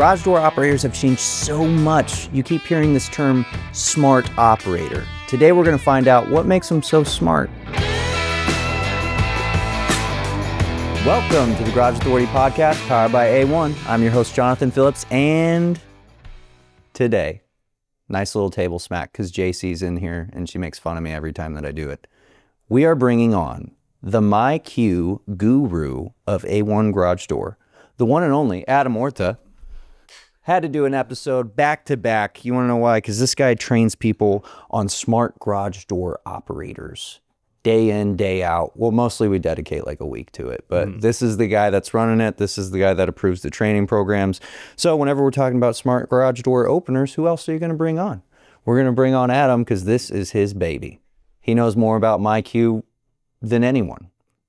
Garage door operators have changed so much. You keep hearing this term, smart operator. Today we're going to find out what makes them so smart. Welcome to the Garage Authority Podcast, powered by A1. I'm your host, Jonathan Phillips, and today, nice little table smack, because JC's in here, and she makes fun of me every time that I do it. We are bringing on the MyQ guru of A1 Garage Door, the one and only Adam Orta. Had to do an episode back-to-back. You want to know why? Because this guy trains people on smart garage door operators. Day in, day out. Well, mostly we dedicate like a week to it, but this is the guy that's running it. This is the guy that approves the training programs. So whenever we're talking about smart garage door openers, who else are you going to bring on? We're going to bring on Adam because this is his baby. He knows more about MyQ than anyone.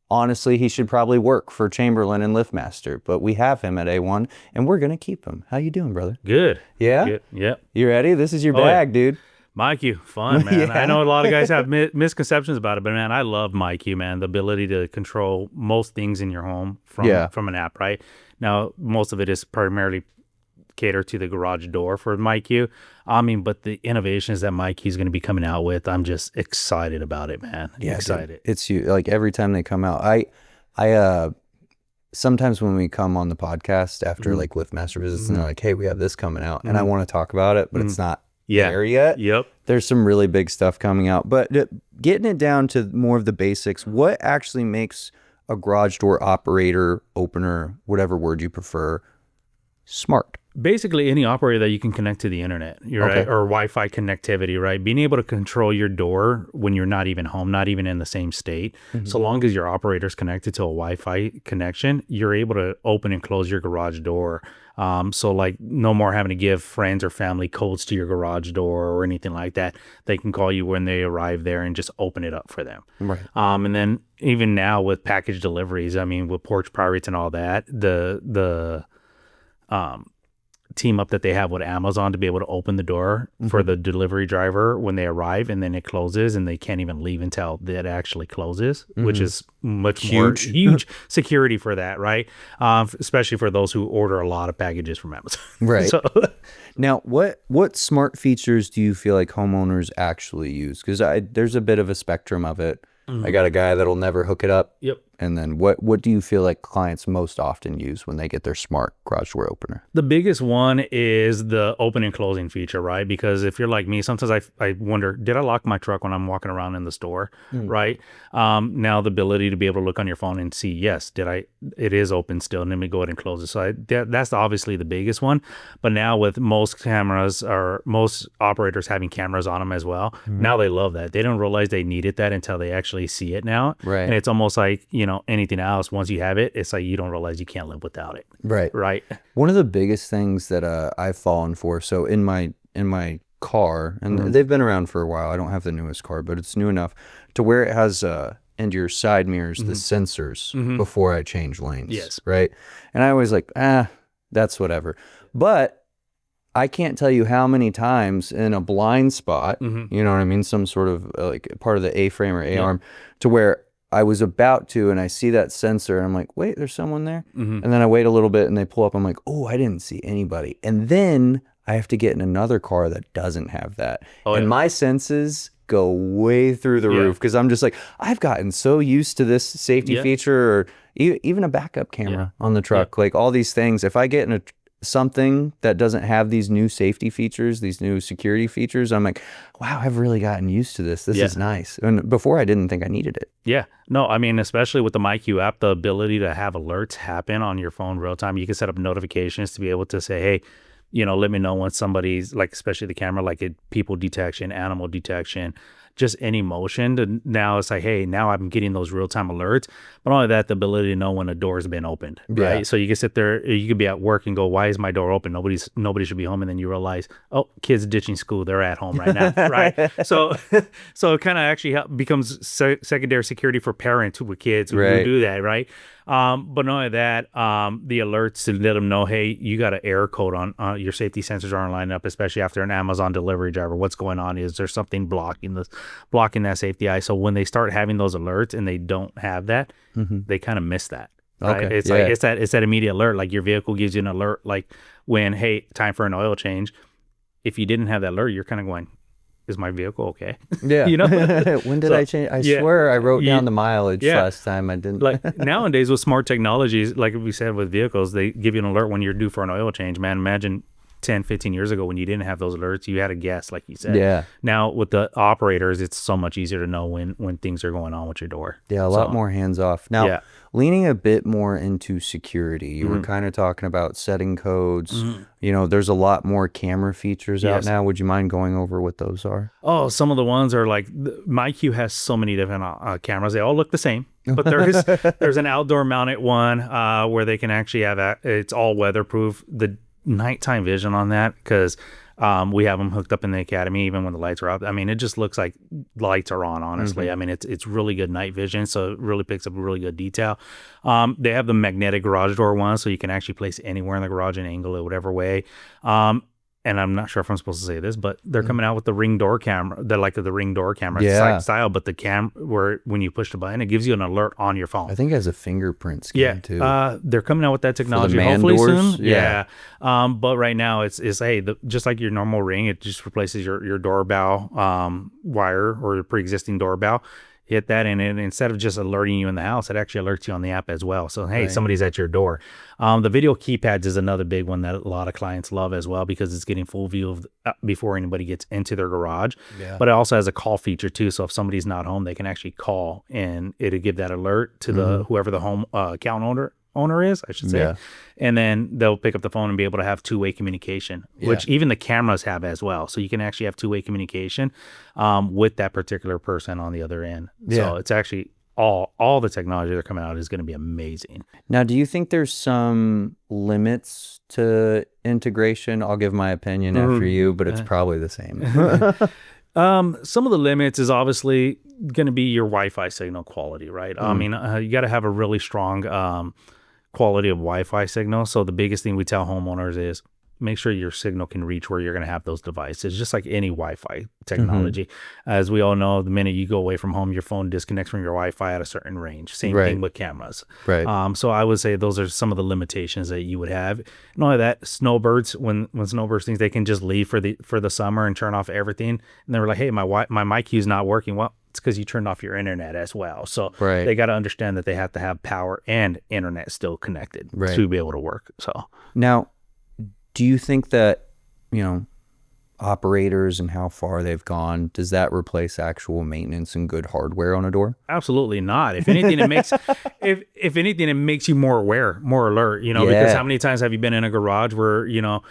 Honestly, he should probably work for Chamberlain and LiftMaster, but we have him at A1 and we're going to keep him. How you doing, brother? Good. Yeah? Good. Yep. You ready? This is your bag, dude. MyQ, fun, man. Yeah. I know a lot of guys have misconceptions about it, but man, I love MyQ, man. The ability to control most things in your home from an app, right? Now, most of it is primarily catered to the garage door for MyQ. I mean, but the innovations that MyQ is going to be coming out with, I'm just excited about it, man. Yeah, excited. Dude, it's you. Like every time they come out, I sometimes when we come on the podcast after like LiftMaster visits, and they're like, "Hey, we have this coming out," and I want to talk about it, but it's not there yet. Yep. There's some really big stuff coming out, but getting it down to more of the basics, what actually makes a garage door operator, opener, whatever word you prefer, smart? Basically, any operator that you can connect to the internet, right? Or Wi-Fi connectivity, right? Being able to control your door when you're not even home, not even in the same state. So long as your operator's connected to a Wi-Fi connection, you're able to open and close your garage door. So like no more having to give friends or family codes to your garage door or anything like that. They can call you when they arrive there and just open it up for them. Right. And then even now with package deliveries, I mean, with Porch Pirates and all that, the team up that they have with Amazon to be able to open the door for the delivery driver when they arrive, and then it closes and they can't even leave until it actually closes, which is much more huge security for that, right? Especially for those who order a lot of packages from Amazon. Right. So now, what smart features do you feel like homeowners actually use? Because there's a bit of a spectrum of it. I got a guy that'll never hook it up. Yep. And then what do you feel like clients most often use when they get their smart garage door opener? The biggest one is the open and closing feature, right? Because if you're like me, sometimes I wonder, did I lock my truck when I'm walking around in the store, right? Now the ability to be able to look on your phone and see, yes, it is open still, and then we go ahead and close it. So that's obviously the biggest one. But now with most cameras or most operators having cameras on them as well, now they love that. They don't realize they needed that until they actually see it now. Right. And it's almost like, anything else, once you have it, it's like you don't realize you can't live without it. Right. One of the biggest things that I've fallen for, so in my car, and they've been around for a while, I don't have the newest car, but it's new enough to where it has into your side mirrors the sensors before I change lanes. Yes. Right. And I always like, that's whatever. But I can't tell you how many times in a blind spot, you know what I mean, some sort of like part of the A-frame or A-arm, to where I was about to, and I see that sensor, and I'm like, wait, there's someone there? And then I wait a little bit, and they pull up. I'm like, oh, I didn't see anybody. And then I have to get in another car that doesn't have that. My senses go way through the roof, because I'm just like, I've gotten so used to this safety feature, or even a backup camera on the truck, like all these things. If I get in something that doesn't have these new safety features, these new security features, I'm like, wow, I've really gotten used to this. This is nice. And before I didn't think I needed it. Yeah. No, I mean, especially with the MyQ app, the ability to have alerts happen on your phone real time. You can set up notifications to be able to say, hey, let me know when somebody's, like, especially the camera, like people detection, animal detection, just any motion. Now it's like, hey, now I'm getting those real-time alerts. But not only that, the ability to know when a door has been opened, right? Yeah. So you can sit there, you could be at work and go, why is my door open? Nobody should be home. And then you realize, oh, kids ditching school, they're at home right now, right? So it kind of actually becomes secondary security for parents with kids who do that, right? But not only that, the alerts to let them know, hey, you got an error code on your safety sensors aren't lining up, especially after an Amazon delivery driver. What's going on? Is there something blocking that safety eye? So when they start having those alerts and they don't have that, they kind of miss that. Right? Okay. It's like it's that immediate alert. Like your vehicle gives you an alert, like when, hey, time for an oil change. If you didn't have that alert, you're kind of going, is my vehicle okay? Yeah. You know? When did I change? I swear I wrote down the mileage last time. I didn't. Like nowadays with smart technologies, like we said with vehicles, they give you an alert when you're due for an oil change. Man, imagine 10, 15 years ago when you didn't have those alerts, you had a guess, like you said. Yeah. Now with the operators, it's so much easier to know when things are going on with your door. Yeah, a lot more hands off. Now, leaning a bit more into security, you were kind of talking about setting codes. You know, there's a lot more camera features out now. Would you mind going over what those are? Oh, some of the ones are like, MyQ has so many different cameras. They all look the same, but there's an outdoor mounted one where they can actually have, it's all weatherproof. The nighttime vision on that, because we have them hooked up in the academy even when the lights are out. I mean, it just looks like lights are on, honestly. I mean, it's really good night vision, so it really picks up really good detail. They have the magnetic garage door one, so you can actually place anywhere in the garage and angle it whatever way. And I'm not sure if I'm supposed to say this, but they're coming out with the ring door camera. They're like the ring door camera style, but the where when you push the button, it gives you an alert on your phone. I think it has a fingerprint scan too. They're coming out with that technology hopefully soon. Yeah. But right now it's hey, just like your normal ring, it just replaces your doorbell wire or your pre-existing doorbell. Hit that, and instead of just alerting you in the house, it actually alerts you on the app as well. So, hey, somebody's at your door. The video keypads is another big one that a lot of clients love as well, because it's getting full view of before anybody gets into their garage. Yeah. But it also has a call feature too. So if somebody's not home, they can actually call, and it'll give that alert to the whoever the home account owner is, I should say. And then they'll pick up the phone and be able to have two-way communication, which even the cameras have as well. So you can actually have two-way communication with that particular person on the other end. So it's actually all the technology that are coming out is going to be amazing. Now, do you think there's some limits to integration? I'll give my opinion after you, but it's probably the same. Some of the limits is obviously going to be your Wi-Fi signal quality, right? I mean, you got to have a really strong quality of Wi-Fi signal. So the biggest thing we tell homeowners is make sure your signal can reach where you're going to have those devices, just like any Wi-Fi technology. As we all know, the minute you go away from home, your phone disconnects from your Wi-Fi at a certain range. Same thing with cameras. So I would say those are some of the limitations that you would have. Not only that, snowbirds, when snowbirds think they can just leave for the summer and turn off everything, and they were like, hey, my MyQ is not working. Well, it's because you turned off your internet as well. So they got to understand that they have to have power and internet still connected to be able to work. So now, do you think that, you know, operators and how far they've gone, does that replace actual maintenance and good hardware on a door? Absolutely not. If anything, it makes if anything, it makes you more aware, more alert. You know, because how many times have you been in a garage where, you know,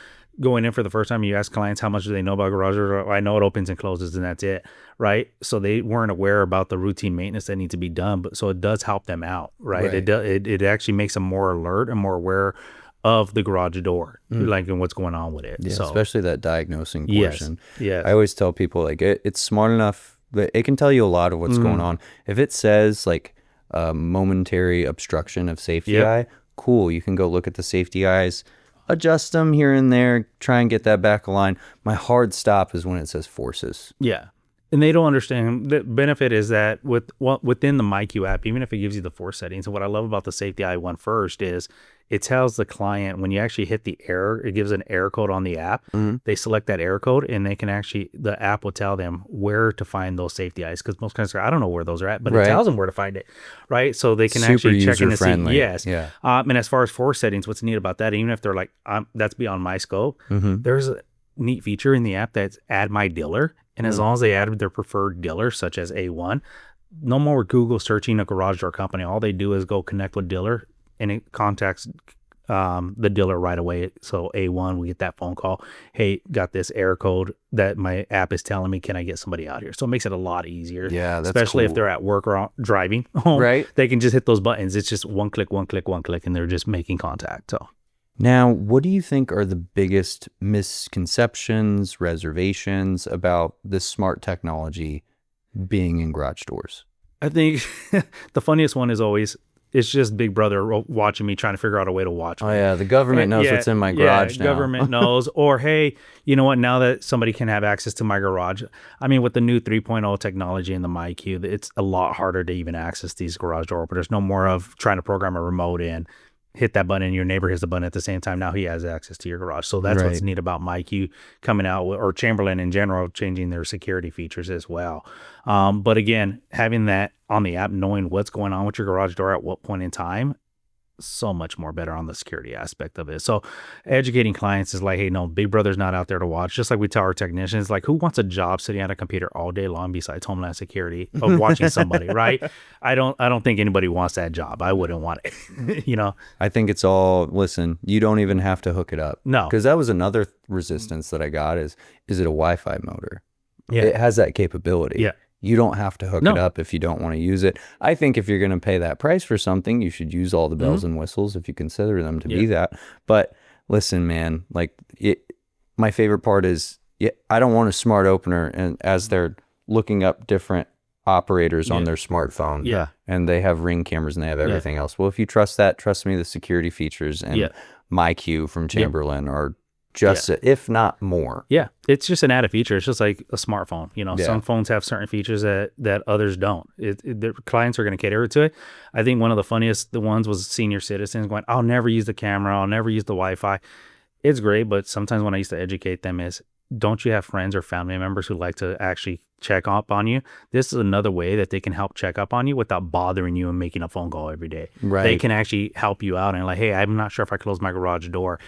going in for the first time, you ask clients how much do they know about garages? Or, I know it opens and closes and that's it, right? So they weren't aware about the routine maintenance that needs to be done, but so it does help them out, right? It actually makes them more alert and more aware of the garage door, like, and what's going on with it. Yeah, so, especially that diagnosing portion. Yes. I always tell people, like, it's smart enough that it can tell you a lot of what's going on. If it says like momentary obstruction of safety eye, cool, you can go look at the safety eyes, adjust them here and there, try and get that back aligned. My hard stop is when it says forces. Yeah. And they don't understand the benefit is that within the MyQ app, even if it gives you the force settings, and what I love about the safety eye one first is it tells the client when you actually hit the error, it gives an error code on the app. They select that error code and they can actually, the app will tell them where to find those safety eyes, because most clients are, I don't know where those are at, but it tells them where to find it, right? So they can actually check in and see. Yes. Yeah. And as far as force settings, what's neat about that, even if they're like, that's beyond my scope, there's a neat feature in the app that's add my dealer. And as long as they added their preferred dealer, such as A1, no more Google searching a garage door company. All they do is go connect with dealer, and it contacts the dealer right away. So A1, we get that phone call. Hey, got this error code that my app is telling me. Can I get somebody out here? So it makes it a lot easier. Yeah, that's especially cool. if they're at work or driving home. Right. They can just hit those buttons. It's just one click, and they're just making contact. So. Now, what do you think are the biggest misconceptions, reservations about this smart technology being in garage doors? I think the funniest one is always, it's just Big Brother watching me, trying to figure out a way to watch me. Oh, yeah. The government knows what's in my garage now. Government knows. Or, hey, you know what? Now that somebody can have access to my garage, I mean, with the new 3.0 technology in the MyQ, it's a lot harder to even access these garage door openers. No more of trying to program a remote in. hit that button, your neighbor hits the button at the same time. Now he has access to your garage. So that's what's neat about MyQ coming out, or Chamberlain in general, changing their security features as well. But again, having that on the app, knowing what's going on with your garage door at what point in time, so much more better on the security aspect of it. So educating clients is like, hey, no, Big Brother's not out there to watch. Just like we tell our technicians, like, who wants a job sitting at a computer all day long besides Homeland Security of watching somebody, right? I don't think anybody wants that job. I wouldn't want it. You know, I think it's all, listen, you don't even have to hook it up. No. Because that was another resistance that I got is it a Wi-Fi motor? Yeah. It has that capability. Yeah. You don't have to hook it up if you don't want to use it. I think if you're going to pay that price for something, you should use all the bells and whistles if you consider them to be that. But listen, man, like my favorite part is I don't want a smart opener and as they're looking up different operators on their smartphone. Yeah. And they have Ring cameras and they have everything else. Well, if you trust that, trust me, the security features and MyQ from Chamberlain are just if not more. Yeah, it's just an added feature. It's just like a smartphone. You know, some phones have certain features that others don't. The clients are going to cater to it. I think one of the funniest ones was senior citizens going, I'll never use the camera. I'll never use the Wi-Fi. It's great, but sometimes when I used to educate them is, don't you have friends or family members who like to actually check up on you? This is another way that they can help check up on you without bothering you and making a phone call every day. Right. They can actually help you out and like, hey, I'm not sure if I closed my garage door.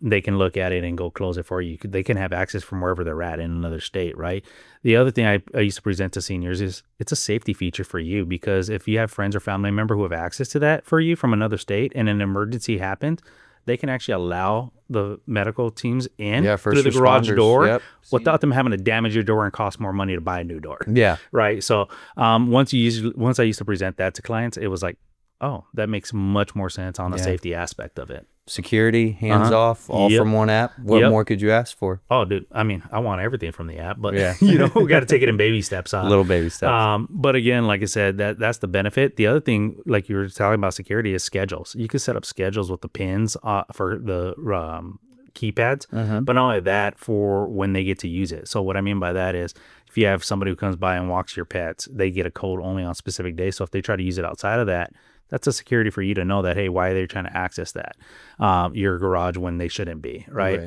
They can look at it and go close it for you. They can have access from wherever they're at in another state, right? The other thing I used to present to seniors is it's a safety feature for you, because if you have friends or family member who have access to that for you from another state and an emergency happened, they can actually allow the medical teams in through the garage door without them having to damage your door and cost more money to buy a new door. Yeah. Right. So once I used to present that to clients, it was like, oh, that makes much more sense on the safety aspect of it. Security, hands off, all from one app. What more could you ask for? Oh, dude, I mean, I want everything from the app, but you know, we got to take it in baby steps. Little baby steps. But again, like I said, that's the benefit. The other thing, like you were talking about security, is schedules. You can set up schedules with the pins for the keypads, but not only that, for when they get to use it. So what I mean by that is, if you have somebody who comes by and walks your pets, they get a code only on specific days. So if they try to use it outside of that, that's a security for you to know that, hey, why are they trying to access that your garage when they shouldn't be, right?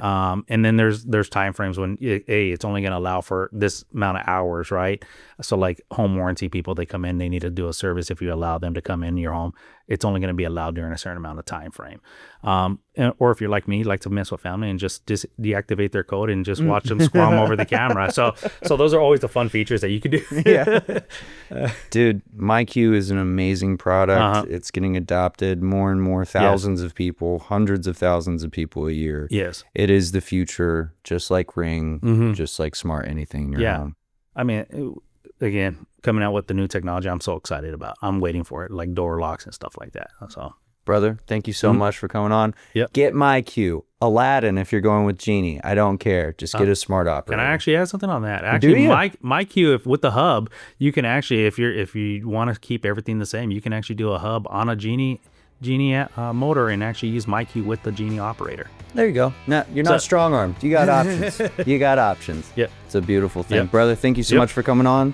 And then there's time frames when it's only going to allow for this amount of hours, right? So like home warranty people, they come in, they need to do a service. If you allow them to come in your home, it's only going to be allowed during a certain amount of time frame. Or if you're like me, like to mess with family and just deactivate their code and just watch them squirm over the camera. So those are always the fun features that you can do. Dude, MyQ is an amazing product. It's getting adopted more and more, thousands of people, hundreds of thousands of people a year. Yes. It is the future, just like Ring, just like smart anything in your home. I mean, again, coming out with the new technology, I'm so excited about. I'm waiting for it, like door locks and stuff like that. So, brother, thank you so much for coming on. Yep. Get MyQ. Aladdin, if you're going with Genie, I don't care. Just get a smart operator. Can I actually add something on that? Actually, MyQ, if with the hub, you can actually, if you want to keep everything the same, you can actually do a hub on a Genie motor and actually use MyQ with the Genie operator. There you go. Now, you're not strong-armed. You got options. You got options. Yeah. It's a beautiful thing. Brother, thank you so much for coming on.